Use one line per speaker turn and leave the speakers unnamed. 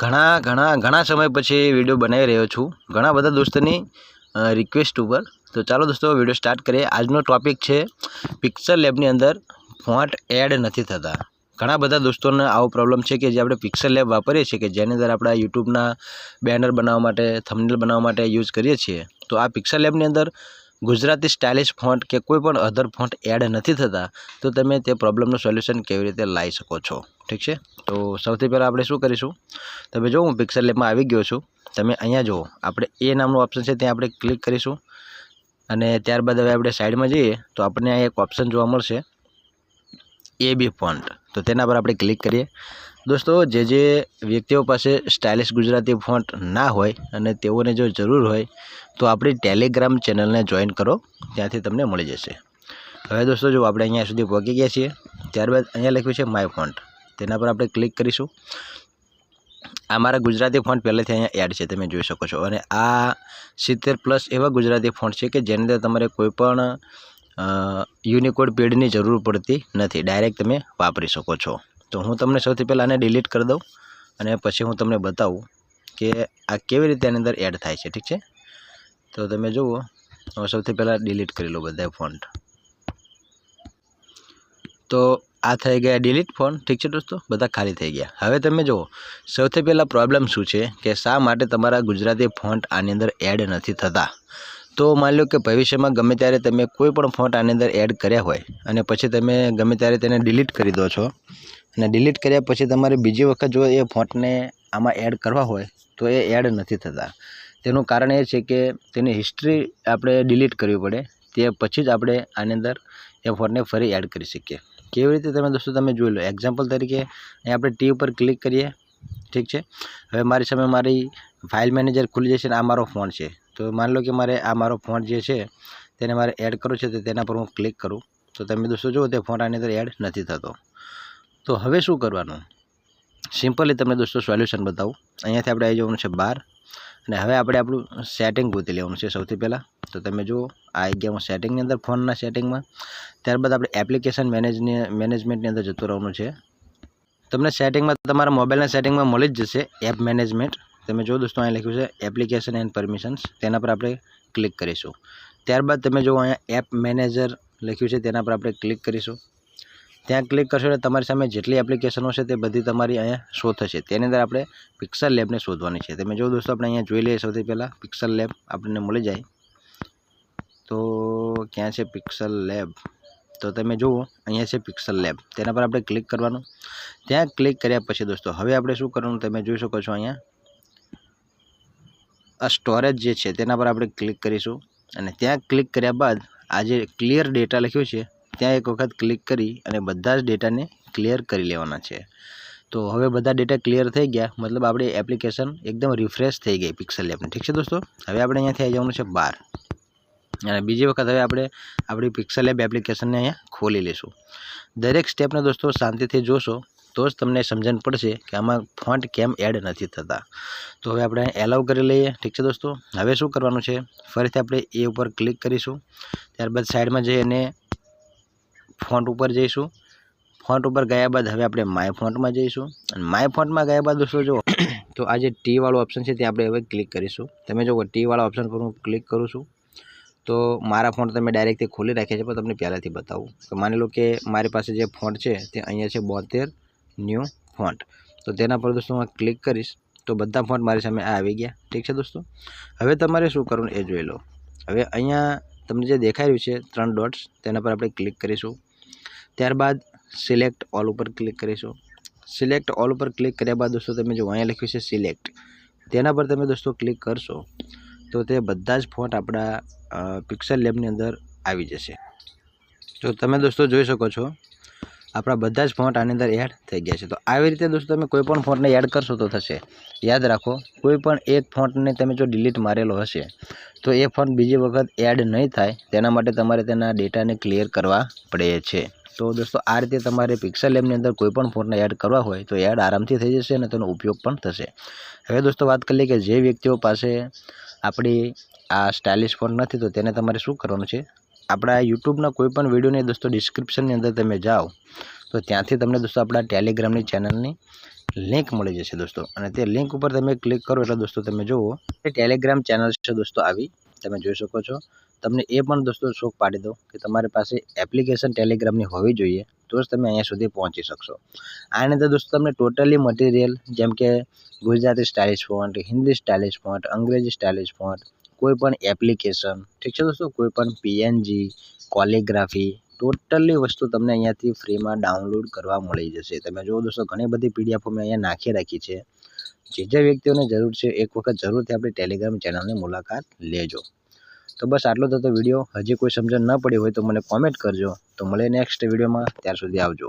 ઘણા ઘણા ઘણા સમય પછી વિડીયો બનાવી રહ્યો છું ઘણા બધા દોસ્તોની રિક્વેસ્ટ ઉપર। તો ચાલો દોસ્તો વિડીયો સ્ટાર્ટ કરીએ। આજનો ટોપિક છે પિક્સલ લેબની અંદર ફોન્ટ એડ નથી થતા। ઘણા બધા દોસ્તોને આવો પ્રોબ્લેમ છે કે જે આપણે પિક્સલ લેબ વાપરીએ છીએ કે જેની અંદર આપણા યુટ્યુબના બેનર બનાવવા માટે થંબનેલ બનાવવા માટે યુઝ કરીએ છીએ। તો આ પિક્સલ લેબની અંદર ગુજરાતી સ્ટાઇલિશ ફોન્ટ કે કોઈ પણ અધર ફોન્ટ એડ નથી થતા। તો તમે તે પ્રોબ્લેમનું સોલ્યુશન કેવી રીતે લાવી શકો છો, ઠીક છે। તો સૌથી પહેલાં આપણે શું કરીશું, તમે જો હું પિક્સલ લેબમાં આવી ગયો છું। તમે અહીંયા જુઓ, આપણે એ નામનું ઓપ્શન છે ત્યાં આપણે ક્લિક કરીશું અને ત્યારબાદ હવે આપણે સાઈડમાં જઈએ તો આપણને અહીંયા એક ઓપ્શન જોવા મળશે AB ફોન્ટ। તો તેના પર આપણે ક્લિક કરીએ। દોસ્તો જે વ્યક્તિઓ પાસે સ્ટાઇલિશ ગુજરાતી ફોન્ટ ના હોય અને તેઓને જો જરૂર હોય તો આપણી ટેલિગ્રામ ચેનલને જોઈન કરો, ત્યાંથી તમને મળી જશે। હવે દોસ્તો જો આપણે અહીંયા સુધી પહોંચી ગયા છીએ, ત્યારબાદ અહીંયા લખ્યું છે માય ફોન્ટ, તેના પર આપણે ક્લિક કરીશું। આ મારા ગુજરાતી ફોન્ટ પહેલેથી અહીંયા એડ છે, તમે જોઈ શકો છો। અને આ 70+ એવા ગુજરાતી ફોન્ટ છે કે જેની અંદર તમારે કોઈ પણ યુનિકોડ પેડની જરૂર પડતી નથી, ડાયરેક્ટ તમે વાપરી શકો છો। તો હું તમને સૌથી પહેલાં આને ડિલીટ કરી દઉં અને પછી હું તમને બતાવું કે આ કેવી રીતે આની અંદર એડ થાય છે, ઠીક છે। તો તમે જુઓ, હું સૌથી પહેલાં ડિલીટ કરી લઉં બધા ફોન્ટ। તો આ થઈ ગયા ડિલીટ ફોન્ટ, ઠીક છે દોસ્તો, બધા ખાલી થઈ ગયા। હવે તમે જુઓ સૌથી પહેલાં પ્રોબ્લેમ શું છે કે શા માટે તમારા ગુજરાતી ફોન્ટ આની અંદર એડ નથી થતા। તો માની લો કે ભવિષ્યમાં ગમે ત્યારે તમે કોઈ પણ ફોન્ટ આની અંદર એડ કર્યા હોય અને પછી તમે ગમે ત્યારે તેને ડિલીટ કરી દો છો અને ડિલીટ કર્યા પછી તમારે બીજી વખત જો એ ફોન્ટને આમાં એડ કરવા હોય તો એ એડ નથી થતા। તેનું કારણ એ છે કે તેની હિસ્ટ્રી આપણે ડિલીટ કરવી પડે, તે પછી જ આપણે આની અંદર એ ફોન્ટને ફરી એડ કરી શકીએ। કેવી રીતે તમે દોસ્તો તમે જોઈ લો। એક્ઝામ્પલ તરીકે અહીં આપણે ટી ઉપર ક્લિક કરીએ, ઠીક છે। હવે મારી સામે મારી ફાઇલ મેનેજર ખુલી જશે અને આ મારો ફોન્ટ છે। તો માની લો કે મારે આ મારો ફોન્ટ જે છે તેને મારે એડ કરવો છે, તો તેના પર હું ક્લિક કરું તો તમે દોસ્તો જુઓ તે ફોન્ટ આની અંદર એડ નથી થતો। તો હવે શું કરવાનું, સિમ્પલી તમને દોસ્તો સોલ્યુશન બતાવું। અહીંયાથી આપણે આવી જવાનું છે બહાર અને હવે આપણે આપણું સેટિંગ ગોતી લેવાનું છે સૌથી પહેલાં। તો તમે જુઓ આ આવી ગયા હું સેટિંગની અંદર, ફોનના સેટિંગમાં। ત્યારબાદ આપણે એપ્લિકેશન મેનેજમેન્ટની અંદર જતું રહેવાનું છે। તમને સેટિંગમાં તમારા મોબાઈલના સેટિંગમાં મળી જ જશે એપ મેનેજમેન્ટ। તમે જો દોસ્તો અહીં લખ્યું છે એપ્લિકેશન એન્ડ પરમિશન્સ, તેના પર આપણે ક્લિક કરીશું। ત્યારબાદ તમે જો અહીંયા એપ મેનેજર લખ્યું છે તેના પર આપણે ક્લિક કરીશું। ત્યાં ક્લિક કરશો એટલે તમારી સામે જેટલી એપ્લિકેશનો છે તે બધી તમારી અહીંયા શો થશે। તેની અંદર આપણે પિક્સલ લેબને શોધવાની છે। તમે જો દોસ્તો આપણે અહીંયા જોઈ લઈએ સૌથી પહેલાં પિક્સલ લેબ આપણને મળી જાય। તો ક્યાં છે પિક્સલ લેબ, તો તમે જુઓ અહીંયા છે પિક્સલ લેબ, તેના પર આપણે ક્લિક કરવાનું। ત્યાં ક્લિક કર્યા પછી દોસ્તો હવે આપણે શું કરવાનું, તમે જોઈ શકો છો અહીંયા આ સ્ટોરેજ જે છે તેના પર આપણે ક્લિક કરીશું અને ત્યાં ક્લિક કર્યા બાદ આ જે ક્લિયર ડેટા લખ્યું છે ત્યાં એક વખત ક્લિક કરી અને બધા જ ડેટાને ક્લિયર કરી લેવાના છે। તો હવે બધા ડેટા ક્લિયર થઈ ગયા, મતલબ આપણી એપ્લિકેશન એકદમ રિફ્રેશ થઈ ગઈ પિક્સલ લેબની, ઠીક છે દોસ્તો। હવે આપણે અહીંયાથી આવી જવાનું છે બહાર અને બીજી વખત હવે આપણે આપણી પિક્સલ લેબ એપ્લિકેશનને અહીંયા ખોલી લઈશું। દરેક સ્ટેપને દોસ્તો શાંતિથી જોશો તો જ તમને સમજણ પડશે કે આમાં ફોન્ટ કેમ એડ નથી થતા। તો હવે આપણે એલાઉ કરી લઈએ, ઠીક છે દોસ્તો। હવે શું કરવાનું છે, ફરીથી આપણે એ ઉપર ક્લિક કરીશું। ત્યારબાદ સાઈડમાં જઈ અને ફોન્ટ ઉપર જઈશું। ફોન્ટ ઉપર ગયા બાદ હવે આપણે માય ફોન્ટમાં જઈશું અને માય ફોન્ટમાં ગયા બાદ દોસ્તો જો તો આ જે ટી વાળો ઓપ્શન છે ત્યાં આપણે હવે ક્લિક કરીશું। તમે જો ટી વાળા ઓપ્શન પર હું ક્લિક કરું છું તો મારા ફોન્ટ તમે ડાયરેક્ટથી ખોલી રાખ્યા છે, પણ તમને પહેલાંથી બતાવું કે માની લો કે મારી પાસે જે ફોન્ટ છે તે અહીંયા છે 72 ન્યૂ ફોન્ટ। તો તેના પર દોસ્તો હું ક્લિક કરીશ તો બધા ફોન્ટ મારી સામે આવી ગયા, ઠીક છે દોસ્તો। હવે તમારે શું કરવું એ જોઈ લો। હવે અહીંયા તમને જે દેખાઈ રહ્યું છે 3 ડોટ્સ, તેના પર આપણે ક્લિક કરીશું। ત્યારબાદ સિલેક્ટ ઓલ ઉપર ક્લિક કરીશું। સિલેક્ટ ઓલ ઉપર ક્લિક કર્યા બાદ દોસ્તો તમે જો અહીંયા લખ્યું છે સિલેક્ટ, તેના પર તમે દોસ્તો ક્લિક કરશો તો તે બધા જ ફોન્ટ આપણા પિક્સલ લેબની અંદર આવી જશે। તો તમે દોસ્તો જોઈ શકો છો આપણા બધા જ ફોન્ટ આની અંદર એડ થઈ ગયા છે। તો આવી રીતે દોસ્તો તમે કોઈ પણ ફોન્ટને એડ કરશો તો થશે। યાદ રાખો, કોઈ પણ એક ફોન્ટને તમે જો ડિલીટ મારેલો હશે તો એ ફોન્ટ બીજી વખત એડ નહીં થાય, તેના માટે તમારે તેના ડેટાને ક્લિયર કરવા પડે છે। તો દોસ્તો આ રીતે તમારે પિક્સલ લેબની અંદર કોઈ પણ ફોન્ટને એડ કરવા હોય તો એડ આરામથી થઈ જશે અને તેનો ઉપયોગ પણ થશે। હવે દોસ્તો વાત કરીએ કે જે વ્યક્તિઓ પાસે આપણી આ સ્ટાઇલિશ ફોન્ટ નથી તો તેને તમારે શું કરવાનું છે, આપણા યુટ્યુબના કોઈ પણ વિડીયોની દોસ્તો ડિસ્ક્રિપ્શનની અંદર તમે જાઓ તો ત્યાંથી તમને દોસ્તો આપણા ટેલિગ્રામની ચેનલની લિંક મળી જશે દોસ્તો, અને તે લિંક ઉપર તમે ક્લિક કરો એટલે દોસ્તો તમે જુઓ એ ટેલિગ્રામ ચેનલ છે દોસ્તો આવી તમે જોઈ શકો છો। તમને એ પણ દોસ્તો શોખ પાડી દો કે તમારી પાસે એપ્લિકેશન ટેલિગ્રામની હોવી જોઈએ તો જ તમે અહીંયા સુધી પહોંચી શકશો। આની અંદર દોસ્તો તમને ટોટલી મટીરિયલ જેમ કે Gujarati stylish font, Hindi stylish font, અંગ્રેજી સ્ટાઇલિશ ફોન્ટ, કોઈ પણ એપ્લિકેશન, ઠીક છે દોસ્તો, કોઈ પણ પીએનજી, કોલિગ્રાફી, ટોટલી વસ્તુ તમને અહીંયાથી ફ્રીમાં ડાઉનલોડ કરવા મળી જશે। તમે જુઓ દોસ્તો ઘણી બધી પીડીએફ મેં અહીંયા નાખી રાખી છે। જે વ્યક્તિઓને જરૂર છે એક વખત જરૂરથી આપણી ટેલિગ્રામ ચેનલની મુલાકાત લેજો। તો બસ આટલો તો વિડીયો, હજી કોઈ સમજણ ન પડી હોય તો મને કોમેન્ટ કરજો। તો મળીએ નેક્સ્ટ વિડીયોમાં, ત્યાર સુધી આવજો।